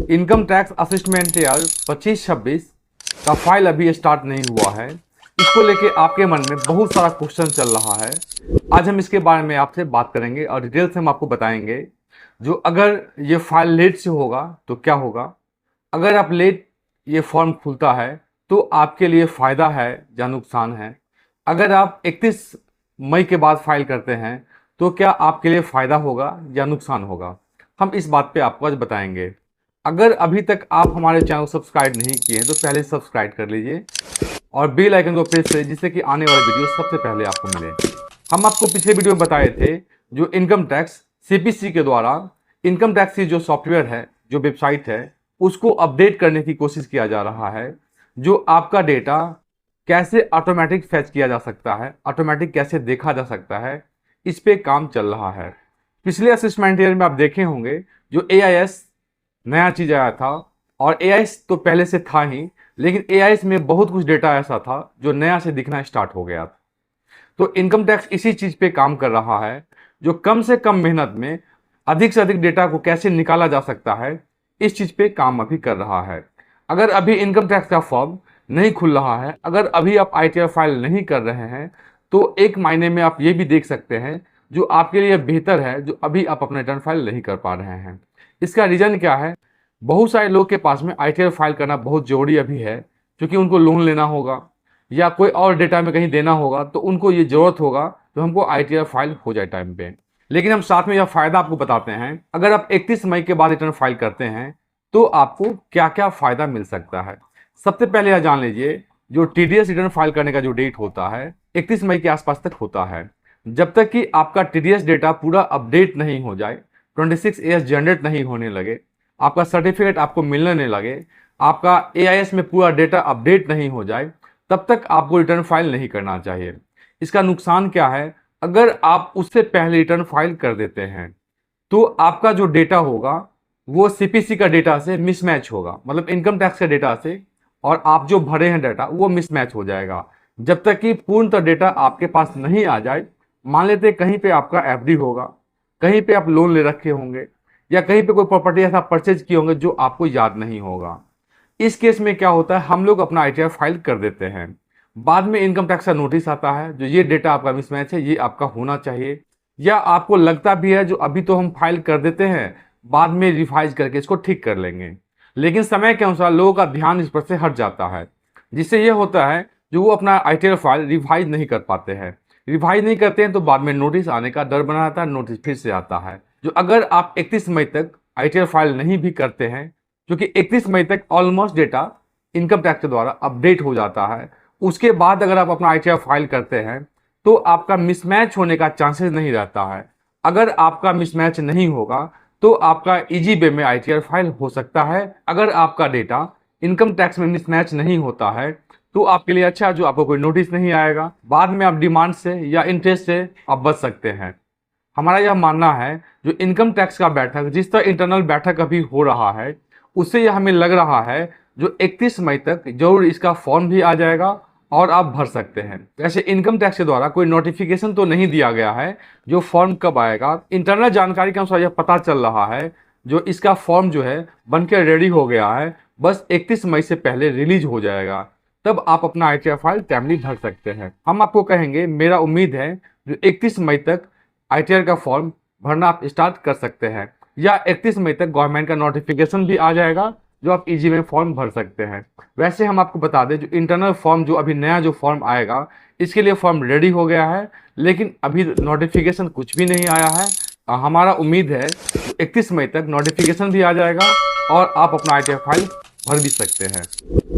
Income tax असिस्टमेंट year 25-26 का file अभी start नहीं हुआ है। इसको लेके आपके मन में बहुत सारा क्वेश्चन चल रहा है। आज हम इसके बारे में आपसे बात करेंगे और डिटेल से हम आपको बताएंगे जो अगर ये फाइल लेट से होगा तो क्या होगा, अगर आप लेट ये फॉर्म खुलता है तो आपके लिए फ़ायदा है या नुकसान है, अगर आप 31 मई के बाद फाइल करते हैं तो क्या आपके लिए फ़ायदा होगा या नुकसान होगा, हम इस बात पे आपको आज बताएंगे। अगर अभी तक आप हमारे चैनल को सब्सक्राइब नहीं किए हैं तो पहले सब्सक्राइब कर लीजिए और बेल आइकन को प्रेस करें जिससे कि आने वाले वीडियो सबसे पहले आपको मिले। हम आपको पिछले वीडियो में बताए थे जो इनकम टैक्स सीपीसी के द्वारा इनकम टैक्स की जो सॉफ्टवेयर है, जो वेबसाइट है, उसको अपडेट करने की कोशिश किया जा रहा है। जो आपका डेटा कैसे ऑटोमेटिक फैच किया जा सकता है, ऑटोमेटिक कैसे देखा जा सकता है, इस पे काम चल रहा है। पिछले असेसमेंट ईयर में आप देखे होंगे जो एआईएस नया चीज़ आया था, और एआईएस तो पहले से था ही, लेकिन एआईएस में बहुत कुछ डेटा ऐसा था जो नया से दिखना स्टार्ट हो गया था। तो इनकम टैक्स इसी चीज़ पे काम कर रहा है, जो कम से कम मेहनत में अधिक से अधिक डेटा को कैसे निकाला जा सकता है, इस चीज़ पे काम अभी कर रहा है। अगर अभी इनकम टैक्स का फॉर्म नहीं खुल रहा है, अगर अभी आप आईटीआर फाइल नहीं कर रहे हैं, तो एक मायने में आप ये भी देख सकते हैं जो आपके लिए बेहतर है, जो अभी आप अपना रिटर्न फाइल नहीं कर पा रहे हैं। इसका रीज़न क्या है? बहुत सारे लोग के पास में आईटीआर फाइल करना बहुत ज़रूरी अभी है, क्योंकि उनको लोन लेना होगा या कोई और डेटा में कहीं देना होगा, तो उनको ये ज़रूरत होगा तो हमको आईटीआर फाइल हो जाए टाइम पे। लेकिन हम साथ में यह फ़ायदा आपको बताते हैं, अगर आप 31 मई के बाद रिटर्न फाइल करते हैं तो आपको क्या क्या फ़ायदा मिल सकता है। सबसे पहले यह जान लीजिए, जो टीडीएस रिटर्न फाइल करने का जो डेट होता है 31 मई के आसपास तक होता है। जब तक कि आपका टीडीएस डेटा पूरा अपडेट नहीं हो जाए, 26AS जनरेट नहीं होने लगे, आपका सर्टिफिकेट आपको मिलने नहीं लगे, आपका एआईएस में पूरा डेटा अपडेट नहीं हो जाए, तब तक आपको रिटर्न फाइल नहीं करना चाहिए। इसका नुकसान क्या है? अगर आप उससे पहले रिटर्न फाइल कर देते हैं तो आपका जो डेटा होगा वो सीपीसी का डेटा से मिसमैच होगा, मतलब इनकम टैक्स के डेटा से, और आप जो भरे हैं डेटा वो मिसमैच हो जाएगा। जब तक कि पूर्णतः डेटा आपके पास नहीं आ जाए, मान लेते कहीं पे आपका एफडी होगा, कहीं पे आप लोन ले रखे होंगे, या कहीं पे कोई प्रॉपर्टी ऐसा परचेज किए होंगे जो आपको याद नहीं होगा। इस केस में क्या होता है, हम लोग अपना आईटीआर फाइल कर देते हैं, बाद में इनकम टैक्स का नोटिस आता है जो ये डेटा आपका मिसमैच है, ये आपका होना चाहिए, या आपको लगता भी है जो अभी तो हम फाइल कर देते हैं, बाद में रिवाइज करके इसको ठीक कर लेंगे। लेकिन समय के अनुसार लोगों का ध्यान इस पर से हट जाता है, जिससे ये होता है जो वो अपना आईटीआर फाइल रिवाइज नहीं कर पाते हैं। रिवाइज नहीं करते हैं तो बाद में नोटिस आने का डर बना रहता है, नोटिस फिर से आता है। जो अगर आप 31 मई तक आईटीआर फाइल नहीं भी करते हैं, क्योंकि 31 मई तक ऑलमोस्ट डेटा इनकम टैक्स के द्वारा अपडेट हो जाता है, उसके बाद अगर आप अपना आईटीआर फाइल करते हैं तो आपका मिसमैच होने का चांसेस नहीं रहता है। अगर आपका मिसमैच नहीं होगा तो आपका इजी वे में आईटीआर फाइल हो सकता है। अगर आपका डेटा इनकम टैक्स में मिसमैच नहीं होता है तो आपके लिए अच्छा, जो आपको कोई नोटिस नहीं आएगा, बाद में आप डिमांड से या इंटरेस्ट से आप बच सकते हैं। हमारा यह मानना है जो इनकम टैक्स का बैठक, जिस तरह इंटरनल बैठक अभी हो रहा है, उससे यह हमें लग रहा है जो 31 मई तक जरूर इसका फॉर्म भी आ जाएगा और आप भर सकते हैं। वैसे इनकम टैक्स के द्वारा कोई नोटिफिकेशन तो नहीं दिया गया है जो फॉर्म कब आएगा। इंटरनल जानकारी के अनुसार यह पता चल रहा है जो इसका फॉर्म जो है बनकर रेडी हो गया है, बस 31 मई से पहले रिलीज हो जाएगा, तब आप अपना आईटीआर फाइल टाइमली भर सकते हैं। हम आपको कहेंगे, मेरा उम्मीद है जो 31 मई तक आईटीआर का फॉर्म भरना आप स्टार्ट कर सकते हैं, या 31 मई तक गवर्नमेंट का नोटिफिकेशन भी आ जाएगा जो आप इजी में फॉर्म भर सकते हैं। वैसे हम आपको बता दें जो इंटरनल फॉर्म, जो अभी नया जो फॉर्म आएगा, इसके लिए फॉर्म रेडी हो गया है, लेकिन अभी नोटिफिकेशन कुछ भी नहीं आया है। हमारा उम्मीद है 31 मई तक नोटिफिकेशन भी आ जाएगा और आप अपना आईटीआर फाइल भर भी सकते हैं।